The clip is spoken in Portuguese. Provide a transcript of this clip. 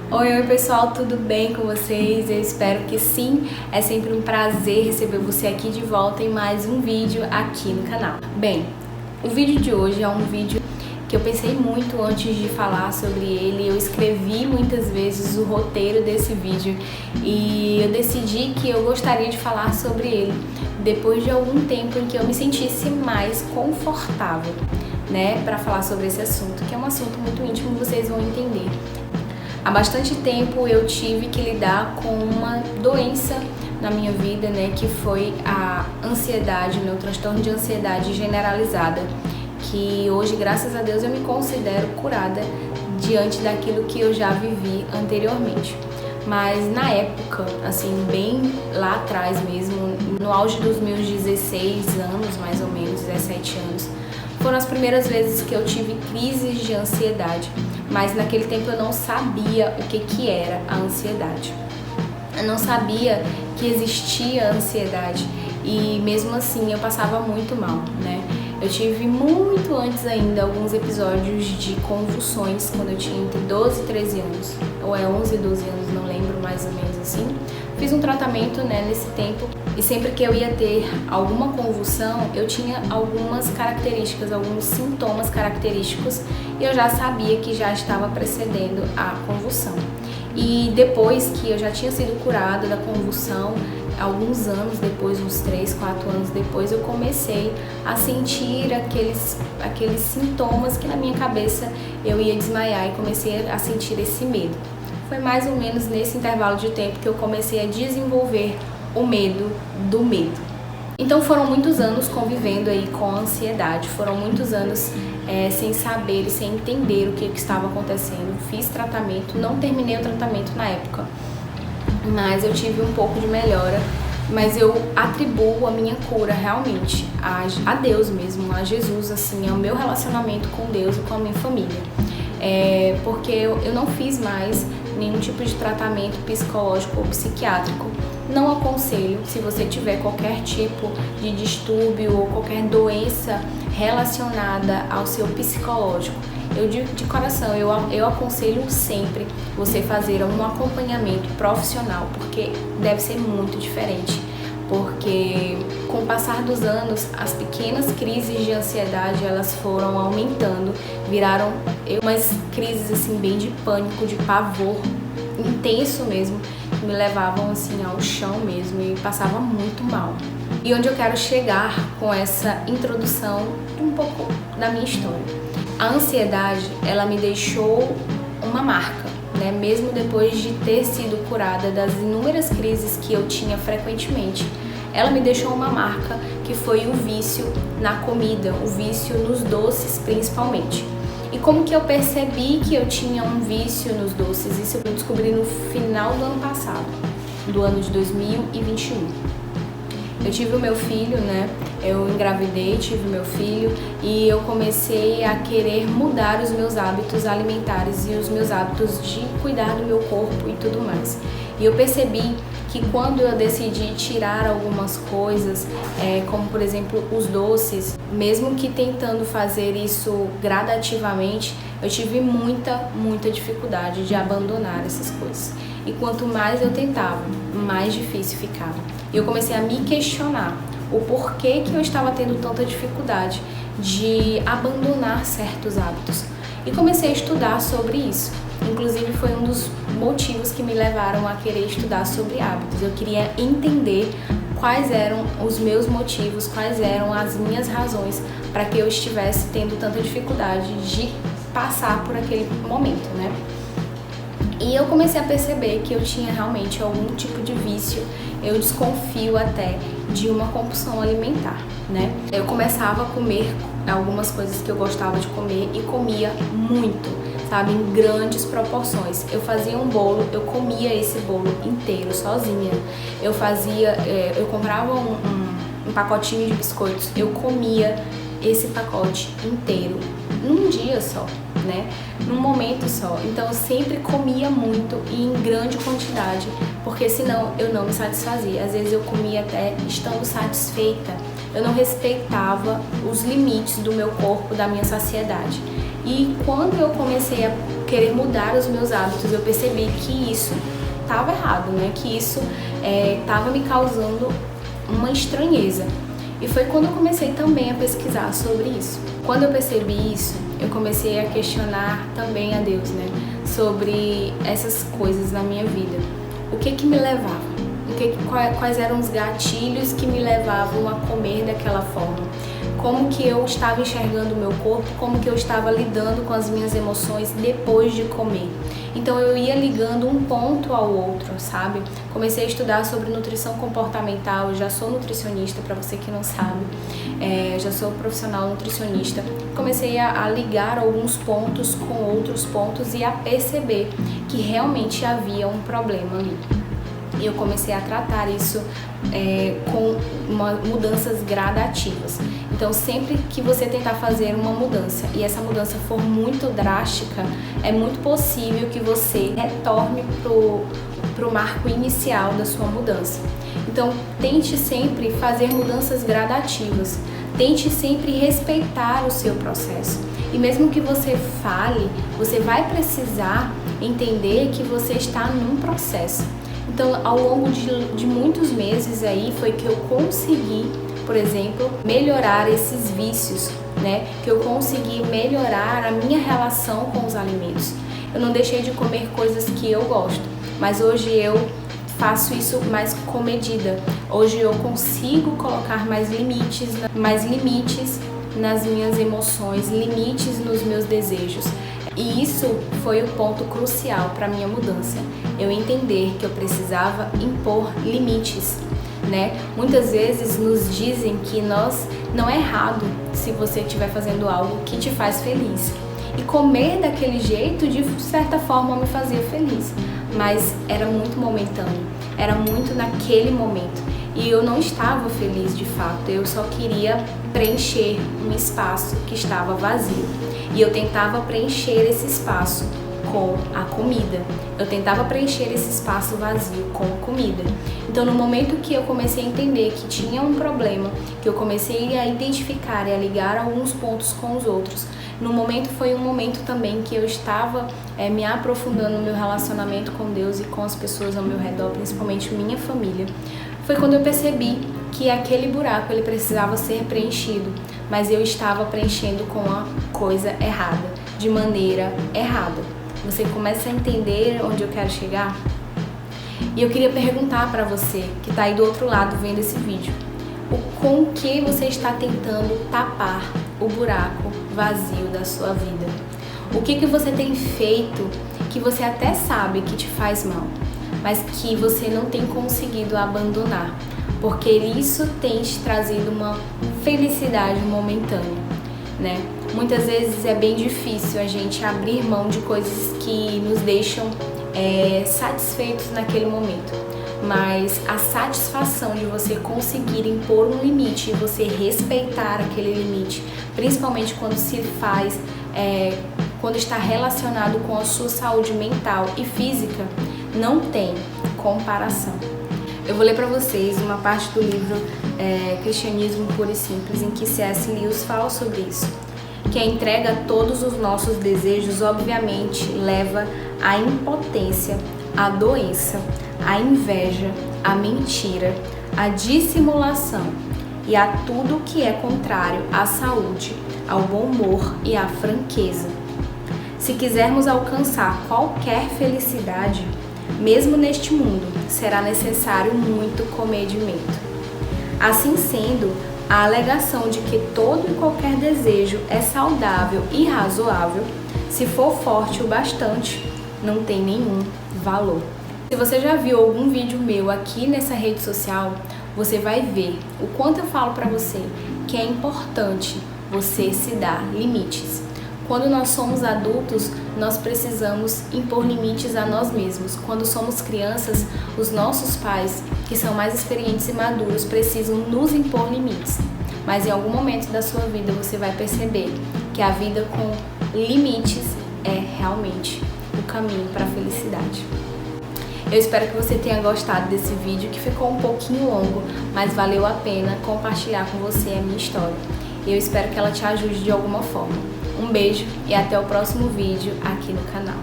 Oi pessoal, tudo bem com vocês? Eu espero que sim. É sempre um prazer receber você aqui de volta em mais um vídeo aqui no canal. Bem, o vídeo de hoje é um vídeo que eu pensei muito antes de falar sobre ele. Eu escrevi muitas vezes o roteiro desse vídeo e eu decidi que eu gostaria de falar sobre ele depois de algum tempo em que eu me sentisse mais confortável, né, para falar sobre esse assunto, que é um assunto muito íntimo, vocês vão entender. Há bastante tempo eu tive que lidar com uma doença na minha vida, né, que foi a ansiedade, o transtorno de ansiedade generalizada, que hoje, graças a Deus, eu me considero curada diante daquilo que eu já vivi anteriormente. Mas na época, assim, bem lá atrás mesmo, no auge dos meus 16 anos, mais ou menos, 17 anos, foram as primeiras vezes que eu tive crises de ansiedade, mas naquele tempo eu não sabia o que era a ansiedade. Eu não sabia que existia ansiedade e mesmo assim eu passava muito mal, né? Eu tive muito antes ainda alguns episódios de convulsões quando eu tinha entre 12 e 13 anos, ou 11 12 anos, não lembro, mais ou menos assim. Fiz um tratamento, né, nesse tempo e sempre que eu ia ter alguma convulsão, eu tinha algumas características, alguns sintomas característicos e eu já sabia que já estava precedendo a convulsão. E depois que eu já tinha sido curada da convulsão, alguns anos depois, uns 3, 4 anos depois, eu comecei a sentir aqueles sintomas que na minha cabeça eu ia desmaiar e comecei a sentir esse medo. Foi mais ou menos nesse intervalo de tempo que eu comecei a desenvolver o medo do medo. Então foram muitos anos convivendo aí com a ansiedade, foram muitos anos sem saber e sem entender o que estava acontecendo. Fiz tratamento, não terminei o tratamento na época, mas eu tive um pouco de melhora, mas eu atribuo a minha cura realmente a Deus mesmo, a Jesus, assim, ao meu relacionamento com Deus e com a minha família. Porque eu não fiz mais nenhum tipo de tratamento psicológico ou psiquiátrico. Não aconselho, se você tiver qualquer tipo de distúrbio ou qualquer doença relacionada ao seu psicológico. Eu de coração, eu aconselho sempre você fazer um acompanhamento profissional, porque deve ser muito diferente. Porque com o passar dos anos, as pequenas crises de ansiedade, elas foram aumentando, viraram umas crises assim bem de pânico, de pavor intenso mesmo, que me levavam assim ao chão mesmo e passava muito mal. E onde eu quero chegar com essa introdução um pouco da minha história. A ansiedade, ela me deixou uma marca, né? Mesmo depois de ter sido curada das inúmeras crises que eu tinha frequentemente, ela me deixou uma marca que foi o vício na comida, o vício nos doces principalmente. E como que eu percebi que eu tinha um vício nos doces? Isso eu descobri no final do ano passado, do ano de 2021. Eu tive o meu filho, né? Eu engravidei, tive o meu filho e eu comecei a querer mudar os meus hábitos alimentares e os meus hábitos de cuidar do meu corpo e tudo mais. E eu percebi que quando eu decidi tirar algumas coisas, como por exemplo os doces, mesmo que tentando fazer isso gradativamente, eu tive muita dificuldade de abandonar essas coisas. E quanto mais eu tentava, mais difícil ficava. E eu comecei a me questionar o porquê que eu estava tendo tanta dificuldade de abandonar certos hábitos. E comecei a estudar sobre isso. Inclusive foi um dos motivos que me levaram a querer estudar sobre hábitos. Eu queria entender quais eram os meus motivos, quais eram as minhas razões para que eu estivesse tendo tanta dificuldade de passar por aquele momento, né? E eu comecei a perceber que eu tinha realmente algum tipo de vício, eu desconfio até de uma compulsão alimentar, né? Eu começava a comer algumas coisas que eu gostava de comer e comia muito, sabe, em grandes proporções. Eu fazia um bolo, eu comia esse bolo inteiro sozinha. Eu comprava um pacotinho de biscoitos, eu comia esse pacote inteiro num dia só, né? Num momento só. Então eu sempre comia muito e em grande quantidade, porque senão eu não me satisfazia. Às vezes eu comia até estando satisfeita. Eu não respeitava os limites do meu corpo, da minha saciedade. E quando eu comecei a querer mudar os meus hábitos, eu percebi que isso estava errado, né? Que isso estava me causando uma estranheza. E foi quando eu comecei também a pesquisar sobre isso. Quando eu percebi isso, eu comecei a questionar também a Deus, né? Sobre essas coisas na minha vida. O que me levava? Quais eram os gatilhos que me levavam a comer daquela forma? Como que eu estava enxergando o meu corpo, como que eu estava lidando com as minhas emoções depois de comer. Então eu ia ligando um ponto ao outro, sabe? Comecei a estudar sobre nutrição comportamental, eu já sou nutricionista, para você que não sabe, já sou profissional nutricionista. Comecei a ligar alguns pontos com outros pontos e a perceber que realmente havia um problema ali. E eu comecei a tratar isso com mudanças gradativas. Então, sempre que você tentar fazer uma mudança e essa mudança for muito drástica, é muito possível que você retorne pro marco inicial da sua mudança. Então, tente sempre fazer mudanças gradativas. Tente sempre respeitar o seu processo. E mesmo que você fale, você vai precisar entender que você está num processo. Então, ao longo de muitos meses aí, foi que eu consegui, por exemplo, melhorar esses vícios, né? Que eu consegui melhorar a minha relação com os alimentos. Eu não deixei de comer coisas que eu gosto, mas hoje eu faço isso mais com medida. Hoje eu consigo colocar mais limites nas minhas emoções, limites nos meus desejos. E isso foi o ponto crucial para a minha mudança. Eu entender que eu precisava impor limites, né? Muitas vezes nos dizem que não é errado se você estiver fazendo algo que te faz feliz. E comer daquele jeito, de certa forma, me fazia feliz. Mas era muito momentâneo, era muito naquele momento. E eu não estava feliz de fato, eu só queria preencher um espaço que estava vazio. E eu tentava preencher esse espaço com a comida. Eu tentava preencher esse espaço vazio com comida. Então, no momento que eu comecei a entender que tinha um problema, que eu comecei a identificar e a ligar alguns pontos com os outros, foi um momento também que eu estava me aprofundando no meu relacionamento com Deus e com as pessoas ao meu redor, principalmente minha família. Foi quando eu percebi que aquele buraco ele precisava ser preenchido, mas eu estava preenchendo com a coisa errada, de maneira errada. Você começa a entender onde eu quero chegar? E eu queria perguntar para você que está aí do outro lado vendo esse vídeo, com o que você está tentando tapar o buraco vazio da sua vida? O que você tem feito que você até sabe que te faz mal, mas que você não tem conseguido abandonar, porque isso tem te trazido uma felicidade momentânea, né? Muitas vezes é bem difícil a gente abrir mão de coisas que nos deixam satisfeitos naquele momento, mas a satisfação de você conseguir impor um limite e você respeitar aquele limite, principalmente quando se faz, quando está relacionado com a sua saúde mental e física, não tem comparação. Eu vou ler para vocês uma parte do livro Cristianismo Puro e Simples, em que C.S. Lewis fala sobre isso, que a entrega a todos os nossos desejos obviamente leva à impotência, à doença, à inveja, à mentira, à dissimulação e a tudo que é contrário à saúde, ao bom humor e à franqueza. Se quisermos alcançar qualquer felicidade, mesmo neste mundo, será necessário muito comedimento. Assim sendo, a alegação de que todo e qualquer desejo é saudável e razoável, se for forte o bastante, não tem nenhum valor. Se você já viu algum vídeo meu aqui nessa rede social, você vai ver o quanto eu falo para você que é importante você se dar limites. Quando nós somos adultos, nós precisamos impor limites a nós mesmos. Quando somos crianças, os nossos pais, que são mais experientes e maduros, precisam nos impor limites. Mas em algum momento da sua vida você vai perceber que a vida com limites é realmente o caminho para a felicidade. Eu espero que você tenha gostado desse vídeo, que ficou um pouquinho longo, mas valeu a pena compartilhar com você a minha história. Eu espero que ela te ajude de alguma forma. Um beijo e até o próximo vídeo aqui no canal.